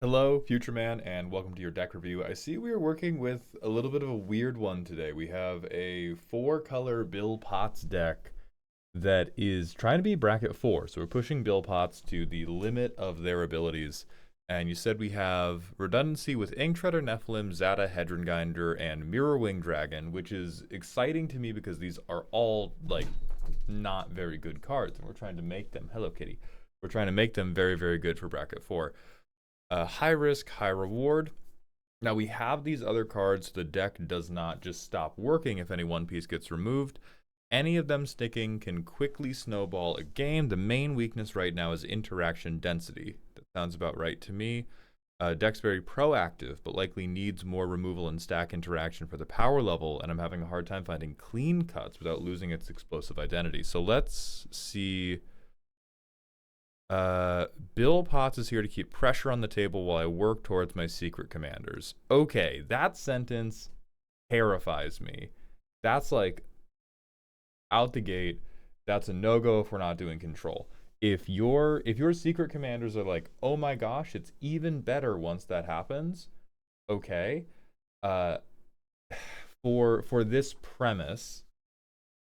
Hello, Future Man, and welcome to your deck review. I see we are working with a little bit of a weird one today. We have a four-color Bill Potts deck that is trying to be bracket four. So we're pushing Bill Potts to the limit of their abilities. And you said we have redundancy with Inkshredder, Nephilim, Zata, Hedronginder, and Mirrorwing Dragon, which is exciting to me because these are all, like, not very good cards. And we're trying to make them, hello kitty, we're trying to make them very, very good for bracket four. High risk, high reward. Now we have these other cards. The deck does not just stop working if any one piece gets removed. Any of them sticking can quickly snowball a game. The main weakness right now is interaction density. That sounds about right to me. Deck's very proactive, but likely needs more removal and stack interaction for the power level, and I'm having a hard time finding clean cuts without losing its explosive identity. So let's see. Bill Potts is here to keep pressure on the table while I work towards my secret commanders. Okay, that sentence terrifies me. That's like out the gate. That's a no-go if we're not doing control. If your secret commanders are like, oh my gosh, it's even better once that happens. Okay. Uh, for this premise,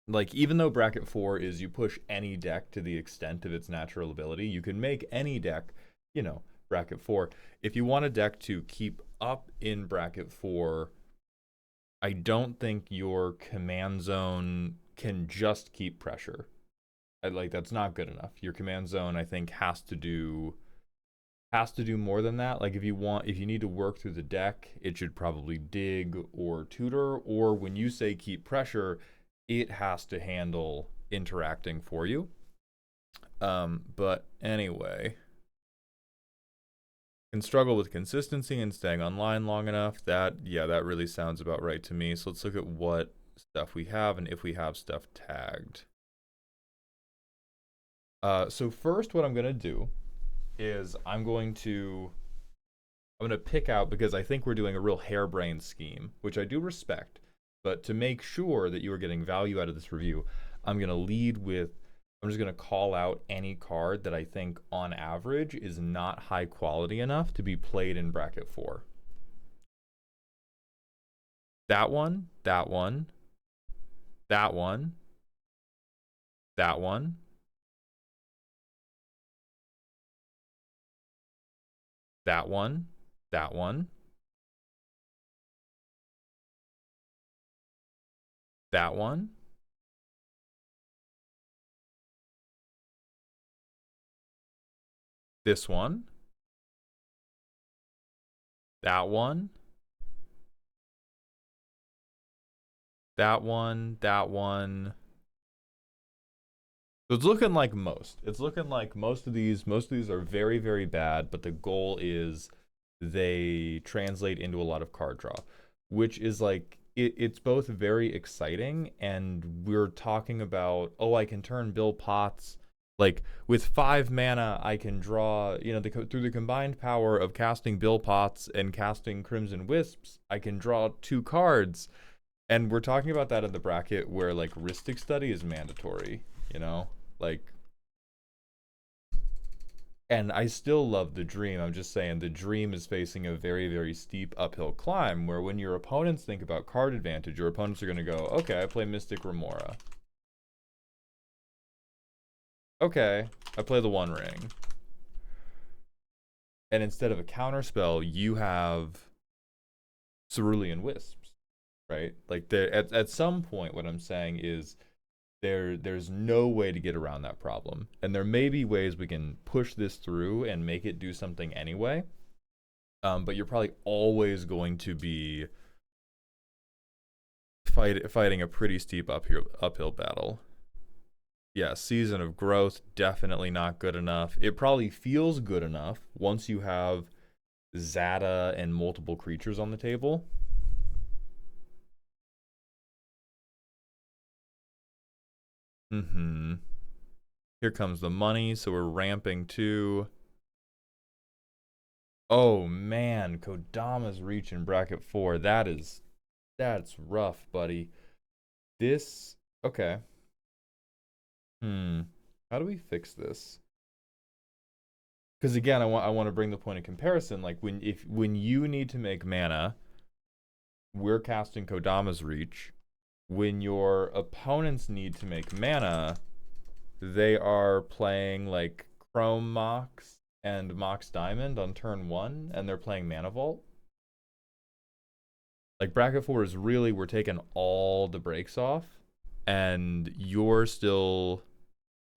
like, even though bracket 4 is you push any deck to the extent of its natural ability, you can make any deck, bracket 4. If you want a deck to keep up in bracket 4, I don't think your command zone can just keep pressure. That's not good enough. Your command zone, I think, has to do more than that. Like, if you need to work through the deck, it should probably dig or tutor, or when you say keep pressure, it has to handle interacting for you. But anyway, can struggle with consistency and staying online long enough. That really sounds about right to me. So let's look at what stuff we have and if we have stuff tagged. So first, what I'm gonna do is I'm gonna pick out, because I think we're doing a real harebrained scheme, which I do respect. But to make sure that you are getting value out of this review, I'm just going to call out any card that I think on average is not high quality enough to be played in bracket 4. That one, that one, that one, that one, that one, that one, that one, this one, that one, that one, that one. So it's looking like most. It's looking like most of these are very, very bad, but the goal is they translate into a lot of card draw, which is like, it's both very exciting, and we're talking about, oh, I can turn Bill Potts, like, with 5 mana, I can draw, through the combined power of casting Bill Potts and casting Crimson Wisps, I can draw 2 cards. And we're talking about that in the bracket where, like, Rhystic Study is mandatory, Like, and I still love the Dream. I'm just saying the Dream is facing a very, very steep uphill climb where when your opponents think about card advantage, your opponents are going to go, okay, I play Mystic Remora. Okay, I play the One Ring. And instead of a counterspell, you have Cerulean Wisps, right? Like, at some point, what I'm saying is there's no way to get around that problem. And there may be ways we can push this through and make it do something anyway. But you're probably always going to be fighting a pretty steep uphill battle. Yeah, Season of Growth, definitely not good enough. It probably feels good enough once you have Zata and multiple creatures on the table. Here comes the money, so we're ramping too. Oh man, Kodama's Reach in bracket 4. That's rough, buddy. Okay. How do we fix this? because again, I want to bring the point of comparison. Like when you need to make mana, we're casting Kodama's Reach. When your opponents need to make mana, they are playing like Chrome Mox and Mox Diamond on turn 1, and they're playing Mana Vault. Like bracket 4 is really, we're taking all the breaks off, and you're still,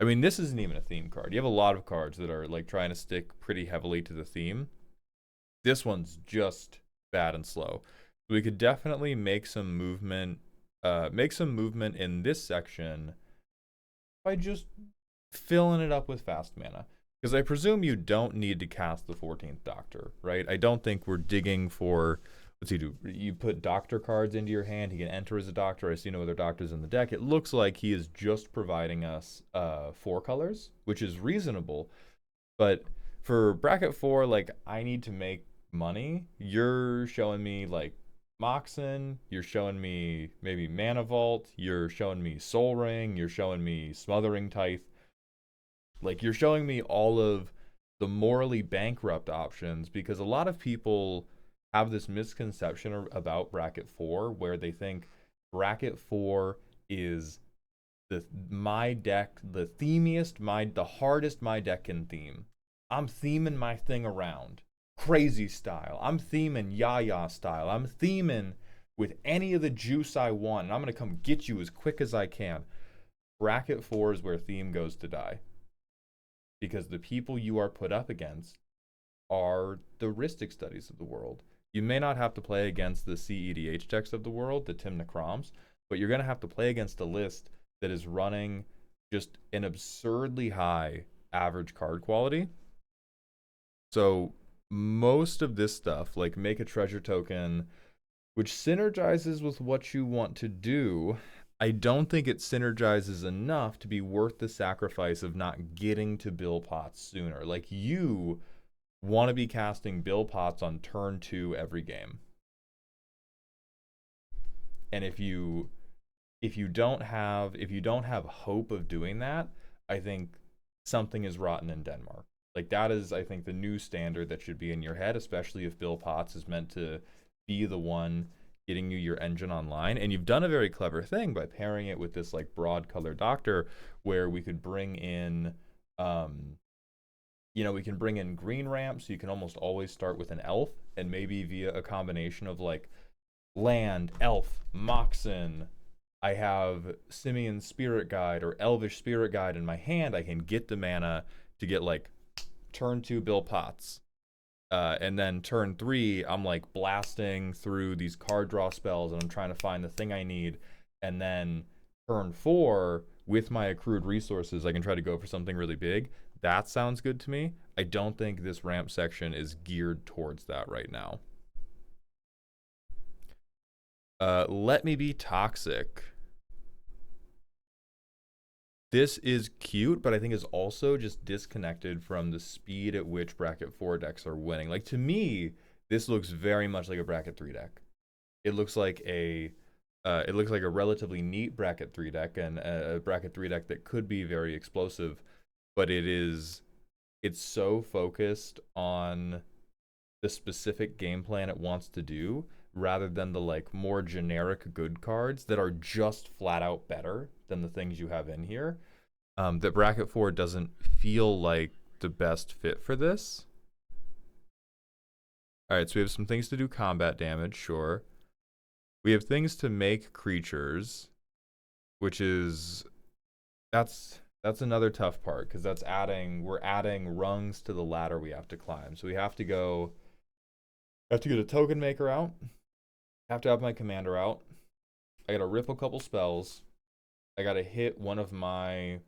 I mean, this isn't even a theme card. You have a lot of cards that are like trying to stick pretty heavily to the theme. This one's just bad and slow. We could definitely make some movement in this section by just filling it up with fast mana. Because I presume you don't need to cast the 14th Doctor, right? I don't think we're digging for, what's he do? You put Doctor cards into your hand, he can enter as a Doctor. I see no other Doctors in the deck. It looks like he is just providing us 4 colors, which is reasonable. But for bracket 4, like, I need to make money. You're showing me, like, Moxen, you're showing me maybe Mana Vault, you're showing me Soul Ring, you're showing me Smothering Tithe. Like, you're showing me all of the morally bankrupt options, because a lot of people have this misconception about bracket 4 where they think bracket 4 is my deck, the themiest, the hardest my deck can theme. I'm theming my thing around crazy style. I'm theming Yaya style. I'm theming with any of the juice I want, and I'm going to come get you as quick as I can. Bracket 4 is where theme goes to die, because the people you are put up against are the Ristic Studies of the world. You may not have to play against the CEDH decks of the world, the Tim Necroms, but you're going to have to play against a list that is running just an absurdly high average card quality. So most of this stuff, like make a treasure token, which synergizes with what you want to do, I don't think it synergizes enough to be worth the sacrifice of not getting to Bill Potts sooner. Like, you want to be casting Bill Potts on turn 2 every game. And if you don't have hope of doing that, I think something is rotten in Denmark. Like, that is, I think, the new standard that should be in your head, especially if Bill Potts is meant to be the one getting you your engine online. And you've done a very clever thing by pairing it with this like broad color Doctor, where we could bring in we can bring in green ramps, so you can almost always start with an elf, and maybe via a combination of like land, elf, Moxen, I have Simian Spirit Guide or Elvish Spirit Guide in my hand, I can get the mana to get like turn 2 Bill Potts. And then turn 3, I'm like blasting through these card draw spells, and I'm trying to find the thing I need. And then turn 4, with my accrued resources, I can try to go for something really big. That sounds good to me. I don't think this ramp section is geared towards that right now. Let me be toxic. This is cute, but I think is also just disconnected from the speed at which bracket 4 decks are winning. Like, to me, this looks very much like a bracket 3 deck. It looks like a relatively neat bracket 3 deck, and a bracket 3 deck that could be very explosive, but it's so focused on the specific game plan it wants to do, rather than the like more generic good cards that are just flat out better than the things you have in here. That bracket 4 doesn't feel like the best fit for this. All right, so we have some things to do combat damage, sure. We have things to make creatures, which is that's another tough part, because we're adding rungs to the ladder we have to climb. So we have to get a token maker out. Have to have my commander out. I gotta rip a couple spells. I gotta hit one of my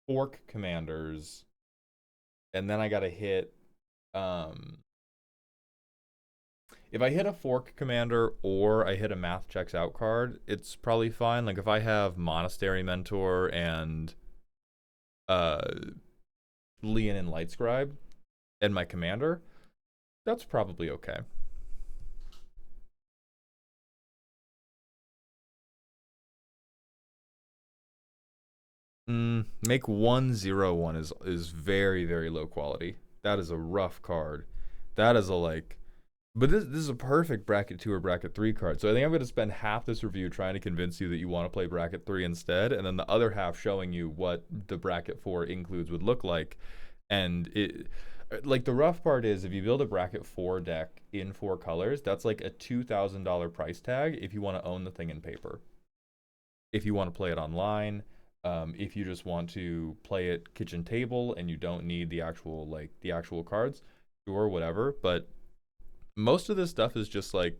fork commanders, and then I gotta hit if I hit a fork commander or I hit a math checks out card, it's probably fine. Like, if I have Monastery Mentor and Leonin Light Scribe and my commander, that's probably okay. Make 101 is very, very low quality. That is a rough card. That is a like, but this is a perfect bracket 2 or bracket 3 card. So I think I'm going to spend half this review trying to convince you that you want to play bracket 3 instead, and then the other half showing you what the bracket 4 includes would look like. And it, like, the rough part is if you build a bracket 4 deck in 4 colors, that's like a $2,000 price tag if you want to own the thing in paper. If you want to play it online, if you just want to play it kitchen table and you don't need the actual cards, sure, whatever. But most of this stuff is just like,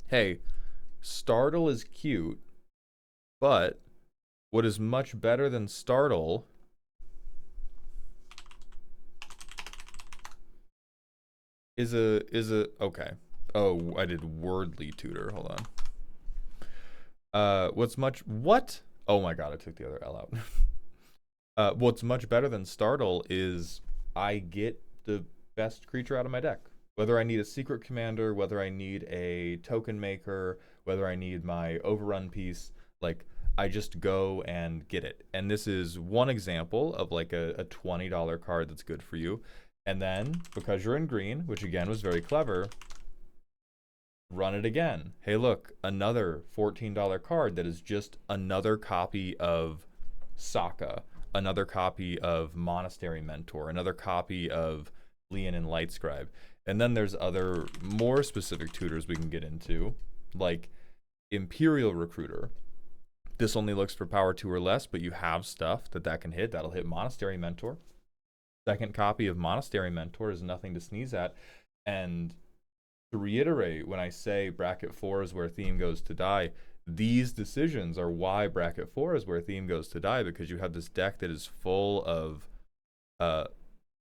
hey, Startle is cute, but what is much better than Startle is a okay. Oh, I did wordly tutor. Hold on. What? Oh my god, I took the other L out. What's much better than Startle is I get the best creature out of my deck. Whether I need a secret commander, whether I need a token maker, whether I need my overrun piece, like, I just go and get it. And this is one example of like a $20 card that's good for you. And then, because you're in green, which again was very clever, run it again. Hey, look, another $14 card that is just another copy of Sokka, another copy of Monastery Mentor, another copy of Leon and Lightscribe. And then there's other more specific tutors we can get into, like Imperial Recruiter. This only looks for power 2 or less, but you have stuff that can hit. That'll hit Monastery Mentor. Second copy of Monastery Mentor is nothing to sneeze at. And to reiterate, when I say bracket 4 is where theme goes to die, these decisions are why bracket 4 is where theme goes to die, because you have this deck that is full of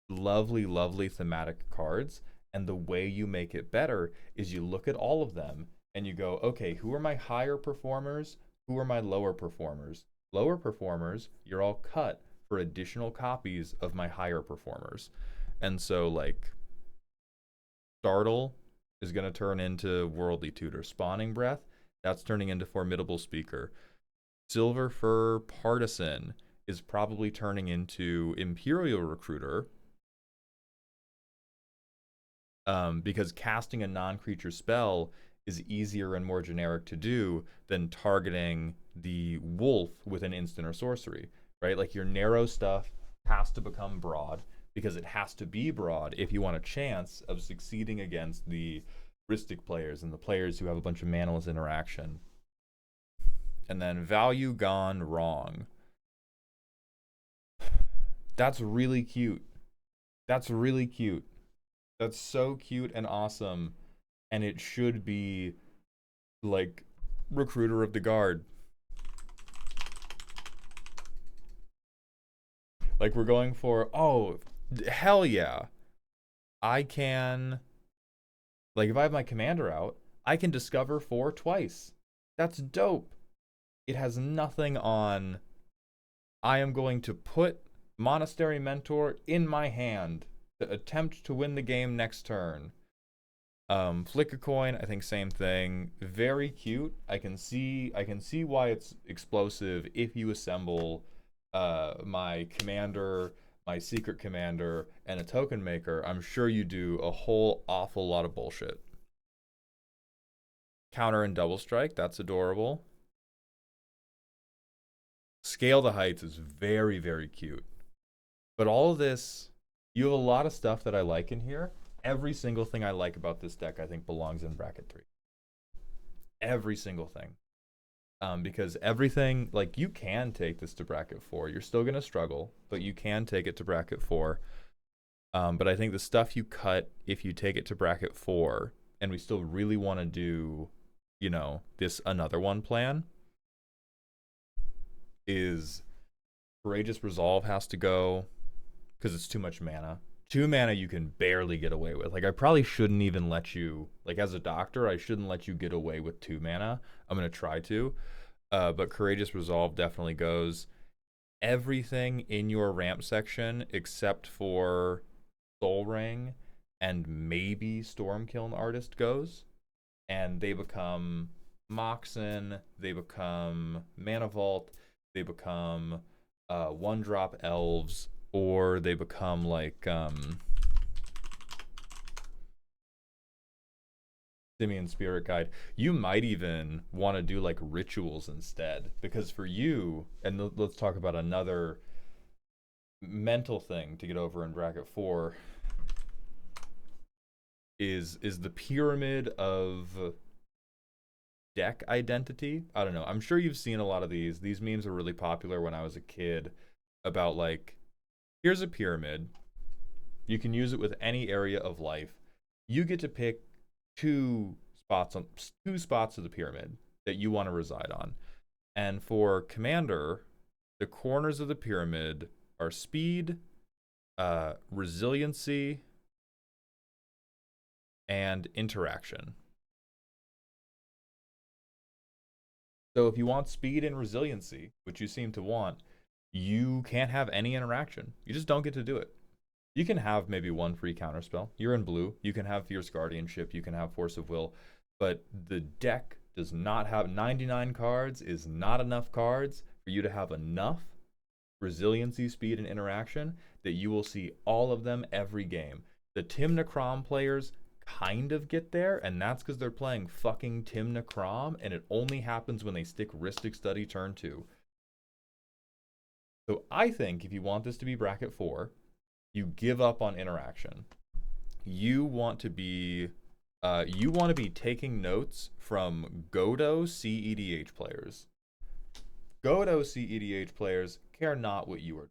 lovely, lovely thematic cards. And the way you make it better is you look at all of them and you go, okay, who are my higher performers? Who are my lower performers? Lower performers, you're all cut for additional copies of my higher performers. And so, like, Startle is going to turn into Worldly Tutor. Spawning Breath, that's turning into Formidable Speaker. Silver Fur Partisan is probably turning into Imperial Recruiter, because casting a non-creature spell is easier and more generic to do than targeting the wolf with an instant or sorcery, right? Like, your narrow stuff has to become broad because it has to be broad if you want a chance of succeeding against the Rhystic players and the players who have a bunch of manaless interaction. And then Value Gone Wrong. That's really cute. That's really cute. That's so cute and awesome. And it should be like Recruiter of the Guard. Like, we're going for, oh, hell yeah. I can, like, if I have my commander out, I can discover 4 twice. That's dope. It has nothing on, I am going to put Monastery Mentor in my hand to attempt to win the game next turn. Flick a Coin, I think same thing. Very cute. I can see why it's explosive if you assemble my commander, my secret commander, and a token maker. I'm sure you do a whole awful lot of bullshit. Counter and Double Strike, that's adorable. Scale the Heights is very, very cute. But all of this, you have a lot of stuff that I like in here. Every single thing I like about this deck, I think, belongs in bracket 3. Every single thing. Because everything, like, you can take this to bracket 4. You're still going to struggle, but you can take it to bracket 4. But I think the stuff you cut if you take it to bracket 4, and we still really want to do, you know, this another one plan, is Courageous Resolve has to go because it's too much mana. 2 mana you can barely get away with. Like, I probably shouldn't even let you, like, as a doctor, I shouldn't let you get away with 2 mana. I'm going to try to. But Courageous Resolve definitely goes. Everything in your ramp section except for Soul Ring and maybe Stormkiln Artist goes. And they become Moxen, they become Mana Vault, they become 1-drop elves, or they become like Simeon Spirit Guide. You might even want to do like rituals instead, because for you, and let's talk about another mental thing to get over in bracket 4, is the pyramid of deck identity. I don't know. I'm sure you've seen a lot of these. These memes were really popular when I was a kid, about like, here's a pyramid. You can use it with any area of life. You get to pick two spots of the pyramid that you want to reside on. And for Commander, the corners of the pyramid are speed, resiliency, and interaction. So if you want speed and resiliency, which you seem to want, you can't have any interaction. You just don't get to do it. You can have maybe one free counterspell. You're in blue. You can have Fierce Guardianship. You can have Force of Will. But the deck does not have 99 cards, is not enough cards for you to have enough resiliency, speed, and interaction that you will see all of them every game. The Tim Necrom players kind of get there, and that's because they're playing fucking Tim Necrom, and it only happens when they stick Rhystic Study turn 2. So I think if you want this to be bracket 4, you give up on interaction. You want to be taking notes from Godo CEDH players. Godo CEDH players care not what you are.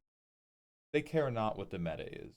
They care not what the meta is.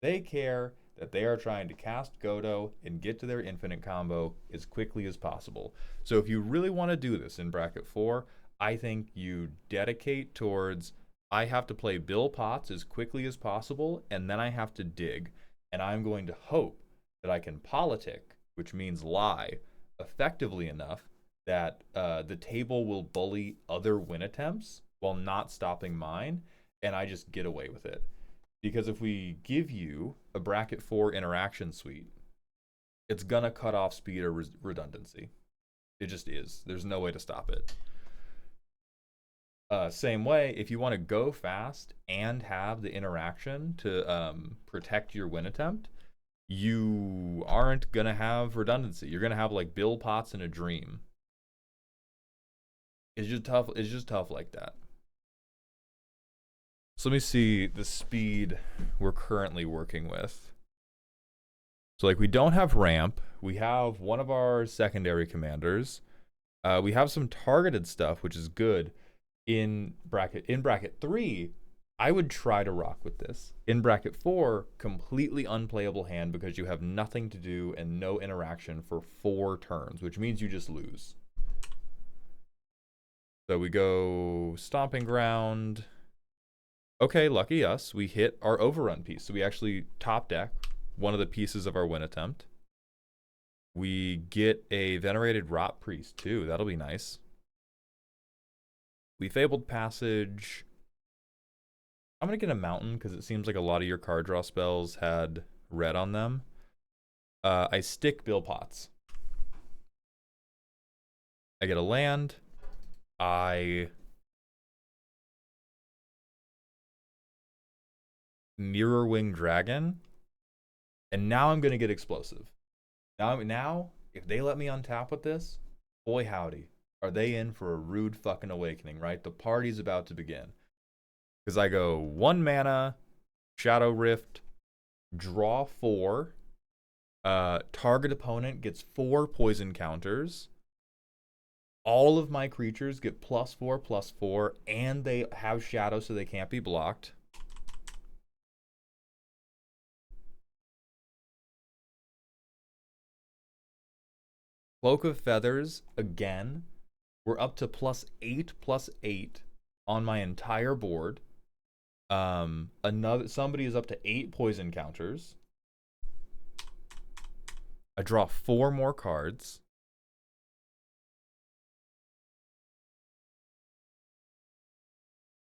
They care that they are trying to cast Godo and get to their infinite combo as quickly as possible. So if you really want to do this in bracket 4, I think you dedicate towards, I have to play Bill Potts as quickly as possible, and then I have to dig. And I'm going to hope that I can politic, which means lie, effectively enough that the table will bully other win attempts while not stopping mine, and I just get away with it. Because if we give you a bracket 4 interaction suite, it's gonna cut off speed or redundancy. It just is. There's no way to stop it. Same way, if you want to go fast and have the interaction to protect your win attempt, you aren't gonna have redundancy. You're gonna have like Bill Potts in a dream. It's just tough. It's just tough like that. So let me see the speed we're currently working with. So like we don't have ramp. We have one of our secondary commanders. We have some targeted stuff, which is good. In bracket 3, I would try to rock with this. In bracket 4, completely unplayable hand because you have nothing to do and no interaction for 4 turns, which means you just lose. So we go Stomping Ground. Okay, lucky us. We hit our overrun piece. So we actually top deck one of the pieces of our win attempt. We get a Venerated Rot Priest too. That'll be nice. We Fabled Passage. I'm going to get a Mountain because it seems like a lot of your card draw spells had red on them. I stick Bill Potts. I get a land. I Mirror Wing Dragon. And now I'm going to get explosive. Now, if they let me untap with this, boy howdy, are they in for a rude fucking awakening, right? The party's about to begin. Because I go 1 mana, Shadow Rift, draw 4. Target opponent gets 4 poison counters. All of my creatures get +4/+4, and they have shadow so they can't be blocked. Cloak of Feathers, again. We're up to +8/+8 on my entire board. Somebody is up to 8 poison counters. I draw 4 more cards.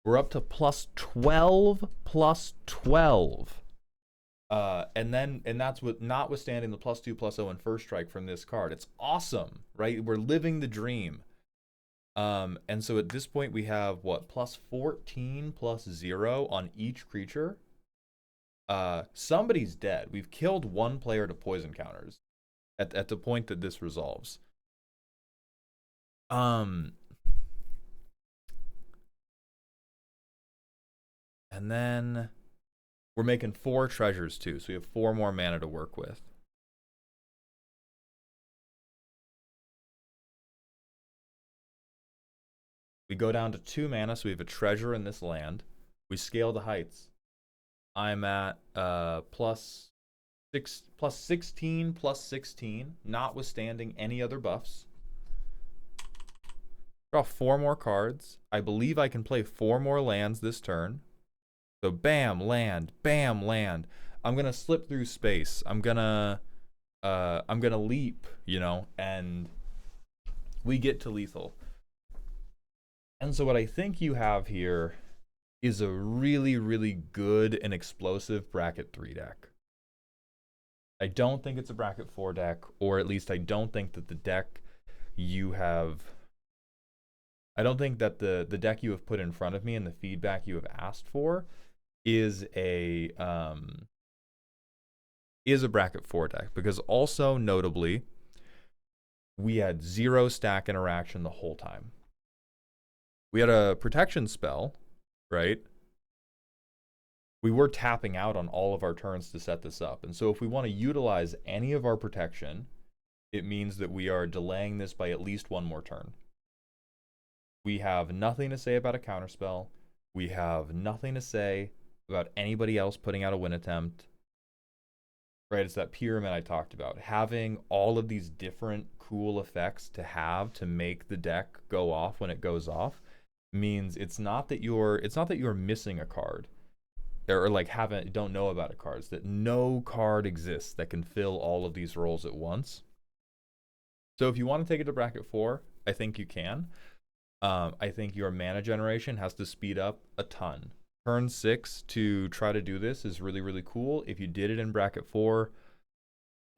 We're up to +12/+12. And that's with notwithstanding the +2/+0 and first strike from this card. It's awesome, right? We're living the dream. And so at this point we have what, plus 14 plus 0 on each creature. Somebody's dead. We've killed one player to poison counters at the point that this resolves. And then we're making 4 treasures too, so we have 4 more mana to work with. We go down to 2 mana, so we have a treasure in this land. We scale the heights. I'm at plus 16 plus 16, notwithstanding any other buffs. Draw 4 more cards. I believe I can play 4 more lands this turn. So bam, land, bam, land. I'm gonna slip through space. I'm gonna leap, you know, and we get to lethal. And so what I think you have here is a really, really good and explosive bracket 3 deck. I don't think it's a bracket 4 deck, or at least I don't think that the deck you have... I don't think that the deck you have put in front of me and the feedback you have asked for is a bracket 4 deck, because also notably we had 0 stack interaction the whole time. We had a protection spell, right? We were tapping out on all of our turns to set this up. And so if we want to utilize any of our protection, it means that we are delaying this by at least 1 more turn. We have nothing to say about a counterspell. We have nothing to say about anybody else putting out a win attempt. Right, it's that pyramid I talked about. Having all of these different cool effects to make the deck go off when it goes off means it's not that you're missing a card, or like don't know about a card. It's that no card exists that can fill all of these roles at once. So if you want to take it to bracket 4, I think you can. I think your mana generation has to speed up a ton. Turn 6 to try to do this is really, really cool. If you did it in bracket 4,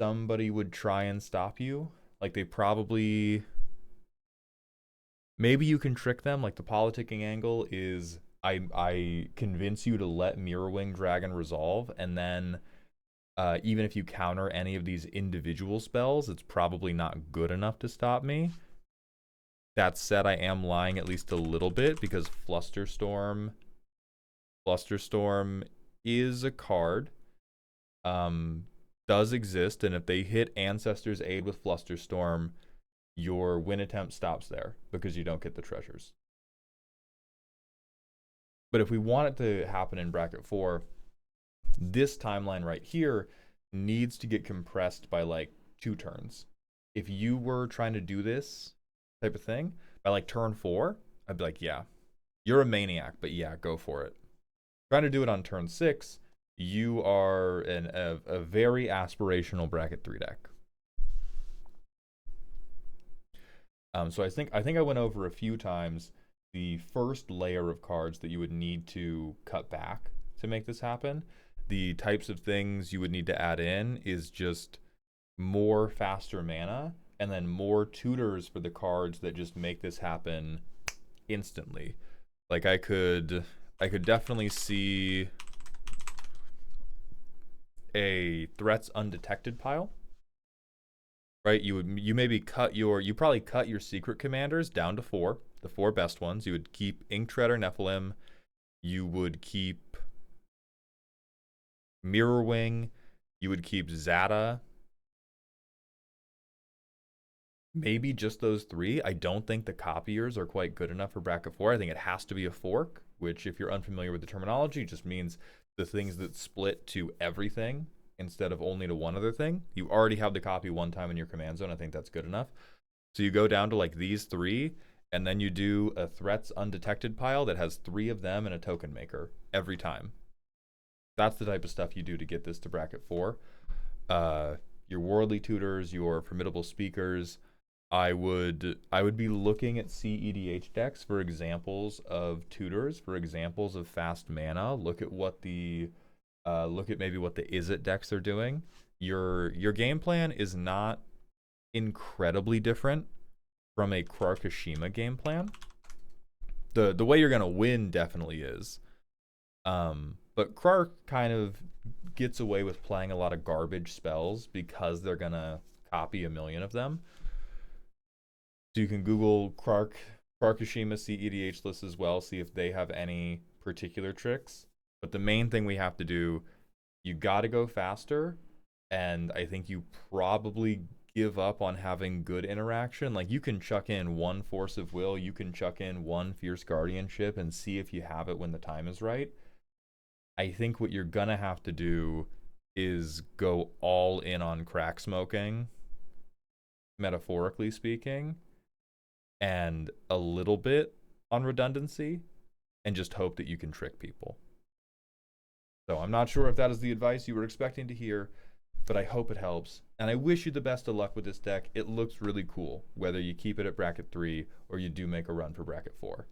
somebody would try and stop you. Like they probably... Maybe you can trick them. Like the politicking angle is I convince you to let Mirrorwing Dragon resolve, and then even if you counter any of these individual spells, it's probably not good enough to stop me. That said, I am lying at least a little bit, because Flusterstorm is a card, does exist, and if they hit Ancestor's Aid with Flusterstorm, your win attempt stops there because you don't get the treasures. But if we want it to happen in bracket 4, this timeline right here needs to get compressed by like 2 turns. If you were trying to do this type of thing by like turn 4, I'd be like, yeah, you're a maniac, but yeah, go for it. Trying to do it on turn 6, you are a very aspirational bracket 3 deck. So I think I went over a few times the first layer of cards that you would need to cut back to make this happen. The types of things you would need to add in is just more faster mana, and then more tutors for the cards that just make this happen instantly. Like I could definitely see a threats undetected pile. Right? You probably cut your secret commanders down to 4, the 4 best ones. You would keep Inktreader Nephilim, you would keep Mirrorwing, you would keep Zata. Maybe just those 3. I don't think the copiers are quite good enough for bracket 4. I think it has to be a fork, which if you're unfamiliar with the terminology, just means the things that split to everything instead of only to one other thing. You already have the copy one time in your command zone. I think that's good enough. So you go down to like these 3, and then you do a threats undetected pile that has 3 of them and a token maker every time. That's the type of stuff you do to get this to bracket 4. Your worldly tutors, your formidable speakers. I would be looking at CEDH decks for examples of tutors, for examples of fast mana. Look at maybe what the Izzet decks are doing. Your game plan is not incredibly different from a Krakashima game plan. The way you're gonna win definitely is. But Krark kind of gets away with playing a lot of garbage spells because they're gonna copy a million of them. So you can Google Krakashima CEDH list as well, see if they have any particular tricks. But the main thing we have to do, you gotta go faster, and I think you probably give up on having good interaction. Like, you can chuck in one Force of Will, you can chuck in one Fierce Guardianship and see if you have it when the time is right. I think what you're gonna have to do is go all in on crack smoking, metaphorically speaking, and a little bit on redundancy, and just hope that you can trick people. So I'm not sure if that is the advice you were expecting to hear, but I hope it helps. And I wish you the best of luck with this deck. It looks really cool, whether you keep it at bracket 3 or you do make a run for bracket 4.